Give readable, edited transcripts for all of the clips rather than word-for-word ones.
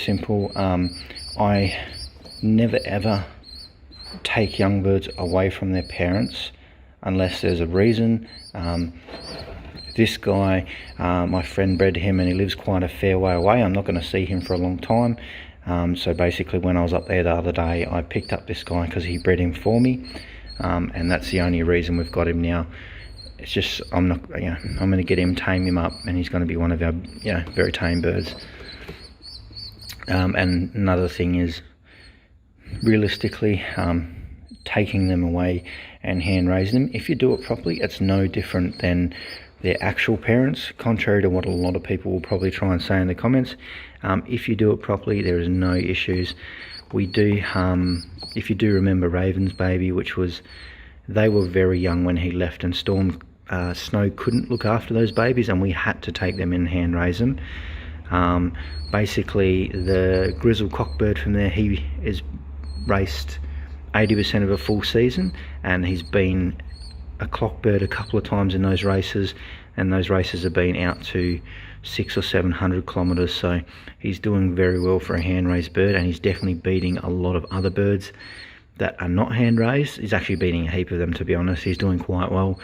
simple. I never ever take young birds away from their parents unless there's a reason. This guy, my friend bred him and he lives quite a fair way away. I'm not going to see him for a long time. So basically when I was up there the other day, I picked up this guy because he bred him for me. And that's the only reason we've got him now. It's just, I'm going to get him, tame him up, and he's going to be one of our, very tame birds. And another thing is, realistically, taking them away and hand raising them, if you do it properly, it's no different than their actual parents, contrary to what a lot of people will probably try and say in the comments. If you do it properly, there is no issues. We do, if you do remember Raven's baby, they were very young when he left, and Snow couldn't look after those babies, and we had to take them in and hand raise them. Basically, the grizzle cockbird from there, he is raced 80% of a full season, and he's been a clockbird a couple of times in those races, and those races have been out to 600 or 700 kilometers, so he's doing very well for a hand raised bird, and he's definitely beating a lot of other birds that are not hand raised. He's actually beating a heap of them, to be honest. He's doing quite well.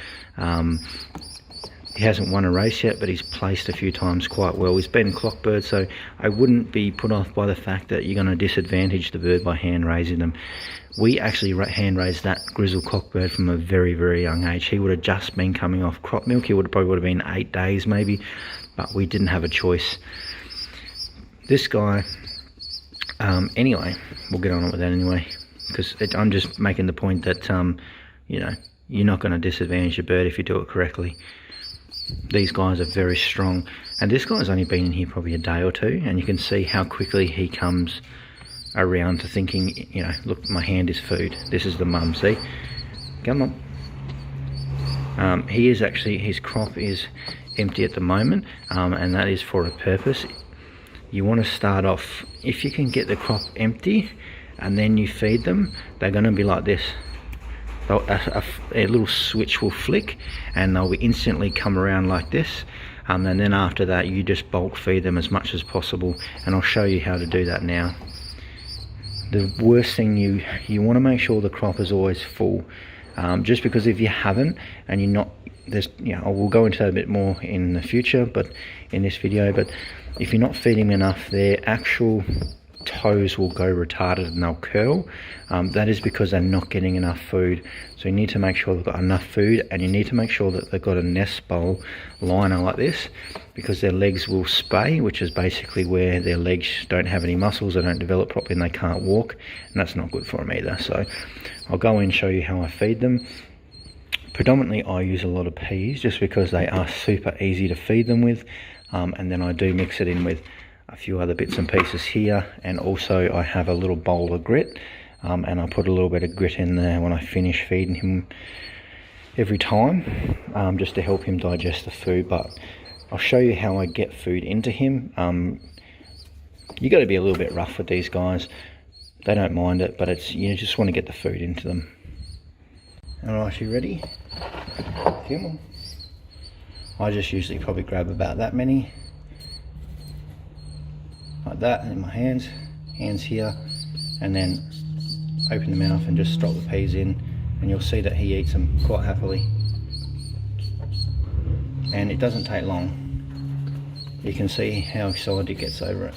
He hasn't won a race yet, but he's placed a few times quite well. He's been a clockbird, so I wouldn't be put off by the fact that you're going to disadvantage the bird by hand raising them. We actually hand raised that grizzle cockbird from a very, very young age. He would have just been coming off crop milk. He probably would have been 8 days maybe, but we didn't have a choice. This guy, anyway, we'll get on with that anyway, because I'm just making the point that, you're not going to disadvantage your bird if you do it correctly. These guys are very strong, and this guy's only been in here probably a day or two, and you can see how quickly he comes around to thinking, look, my hand is food. This is the mum, see? Come on. His crop is empty at the moment, and that is for a purpose. You want to start off, if you can get the crop empty and then you feed them, they're going to be like this. A little switch will flick and they'll instantly come around like this, and then after that you just bulk feed them as much as possible, and I'll show you how to do that now. The worst thing, you want to make sure the crop is always full, just because if you haven't and you're not, I will go into that a bit more in the future, but in this video, but if you're not feeding enough, their actual toes will go retarded and they'll curl. That is because they're not getting enough food. So you need to make sure they've got enough food, and you need to make sure that they've got a nest bowl liner like this, because their legs will spay, which is basically where their legs don't have any muscles, they don't develop properly, and they can't walk, and that's not good for them either. So I'll go in and show you how I feed them. Predominantly I use a lot of peas just because they are super easy to feed them with, and then I do mix it in with a few other bits and pieces here, and also I have a little bowl of grit, and I put a little bit of grit in there when I finish feeding him every time, just to help him digest the food. But I'll show you how I get food into him. You got to be a little bit rough with these guys. They don't mind it, but you just want to get the food into them. Alright, you ready? Come on. I just usually probably grab about that many, like that, in my hands here, and then open the mouth and just drop the peas in, and you'll see that he eats them quite happily, and it doesn't take long. You can see how excited he gets over it.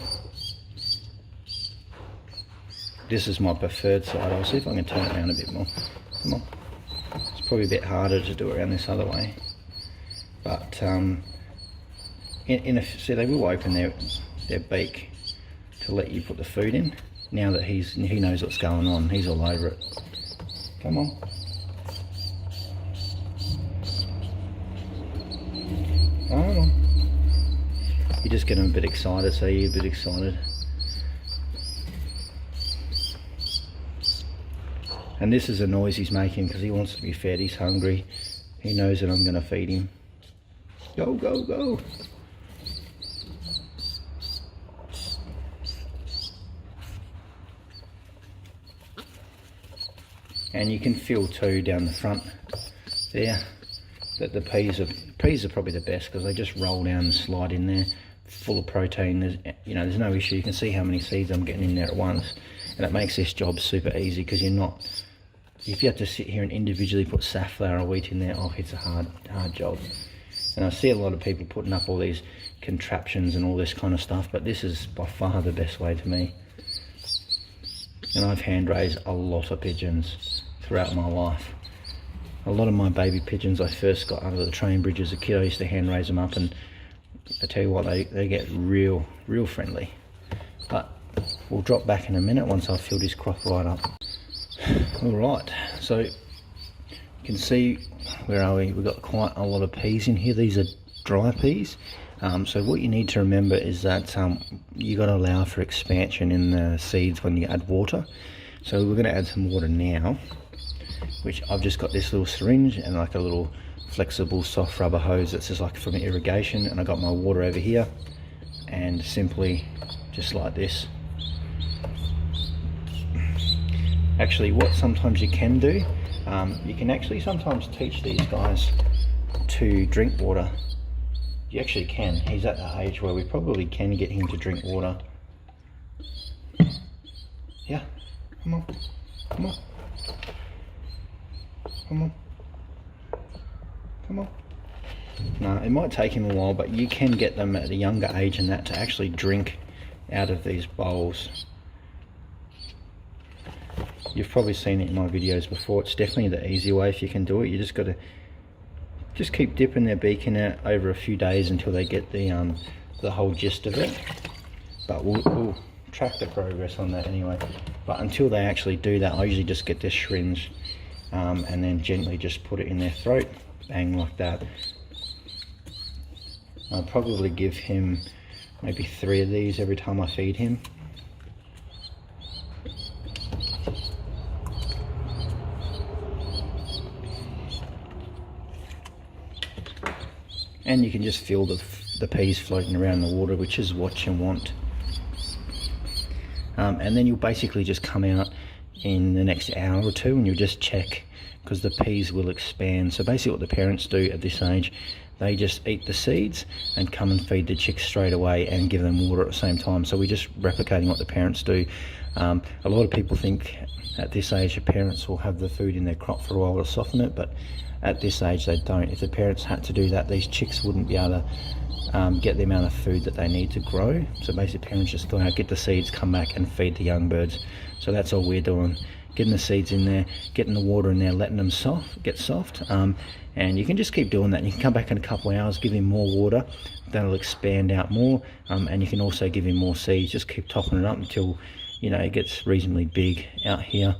This is my preferred side. I'll see if I can turn it around a bit more. Come on. It's probably a bit harder to do it around this other way, but see, they will open their beak to let you put the food in. Now that he knows what's going on, he's all over it. Come on. Oh, you just get him a bit excited, so you're a bit excited. And this is a noise he's making because he wants to be fed. He's hungry. He knows that I'm going to feed him. Go, go, go. And you can feel too down the front there that the peas are probably the best, because they just roll down and slide in there full of protein. There's no issue. You can see how many seeds I'm getting in there at once, and it makes this job super easy, because if you have to sit here and individually put safflower or wheat in there, oh, it's a hard job. And I see a lot of people putting up all these contraptions and all this kind of stuff, but this is by far the best way to me. And I've hand raised a lot of pigeons throughout my life. A lot of my baby pigeons I first got under the train bridge as a kid. I used to hand raise them up, and I tell you what, they get real friendly. But we'll drop back in a minute once I've filled his crop right up. Alright, so you can see, where are we? We've got quite a lot of peas in here. These are dry peas. So what you need to remember is that you got to allow for expansion in the seeds when you add water. So we're going to add some water now, which I've just got this little syringe and like a little flexible soft rubber hose that's just like from irrigation, and I got my water over here, and simply just like this. Actually, what sometimes you can do, you can actually sometimes teach these guys to drink water. You actually can. He's at the age where we probably can get him to drink water. Yeah, come on, come on, come on, come on. No, it might take him a while, but you can get them at a younger age and that to actually drink out of these bowls. You've probably seen it in my videos before. It's definitely the easy way if you can do it. You just got to keep dipping their beak in it over a few days until they get the whole gist of it. But we'll track the progress on that anyway. But until they actually do that, I usually just get this syringe and then gently just put it in their throat, bang, like that. I'll probably give him maybe 3 of these every time I feed him. And you can just feel the peas floating around the water, which is what you want. And then you'll basically just come out in the next hour or two and you'll just check, because the peas will expand. So basically what the parents do at this age, they just eat the seeds and come and feed the chicks straight away and give them water at the same time. So we're just replicating what the parents do. A lot of people think at this age the parents will have the food in their crop for a while to soften it, but at this age they don't. If the parents had to do that, these chicks wouldn't be able to get the amount of food that they need to grow. So basically parents just go out, get the seeds, come back and feed the young birds. So that's all we're doing, getting the seeds in there, getting the water in there, letting them get soft. And you can just keep doing that. You can come back in a couple of hours, give him more water, that'll expand out more. And you can also give him more seeds. Just keep topping it up until it gets reasonably big out here.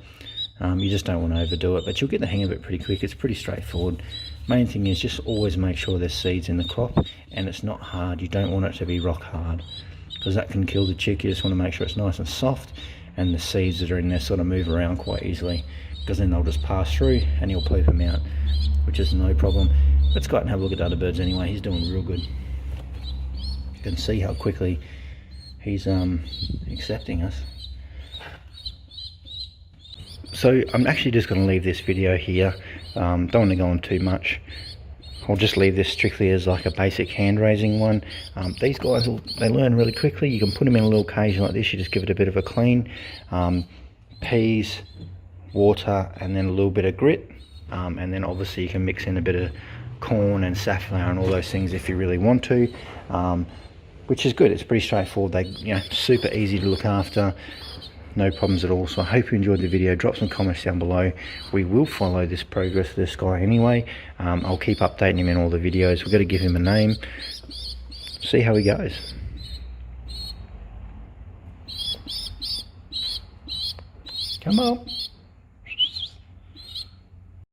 You just don't want to overdo it, but you'll get the hang of it pretty quick. It's pretty straightforward. Main thing is just always make sure there's seeds in the crop and it's not hard. You don't want it to be rock hard, because that can kill the chick. You just want to make sure it's nice and soft and the seeds that are in there sort of move around quite easily, because then they'll just pass through and you'll poop them out, which is no problem. Let's go out and have a look at the other birds anyway. He's doing real good. You can see how quickly he's accepting us. So I'm actually just going to leave this video here. Don't want to go on too much. I'll just leave this strictly as like a basic hand raising one. These guys, they learn really quickly. You can put them in a little cage like this. You just give it a bit of a clean. Peas, water, and then a little bit of grit. And then obviously you can mix in a bit of corn and safflower and all those things if you really want to. Which is good. It's pretty straightforward. They, super easy to look after. No problems at all. So I hope you enjoyed the video. Drop some comments down below. We will follow this progress of this guy anyway. I'll keep updating him in all the videos. We've got to give him a name, see how he goes. Come on.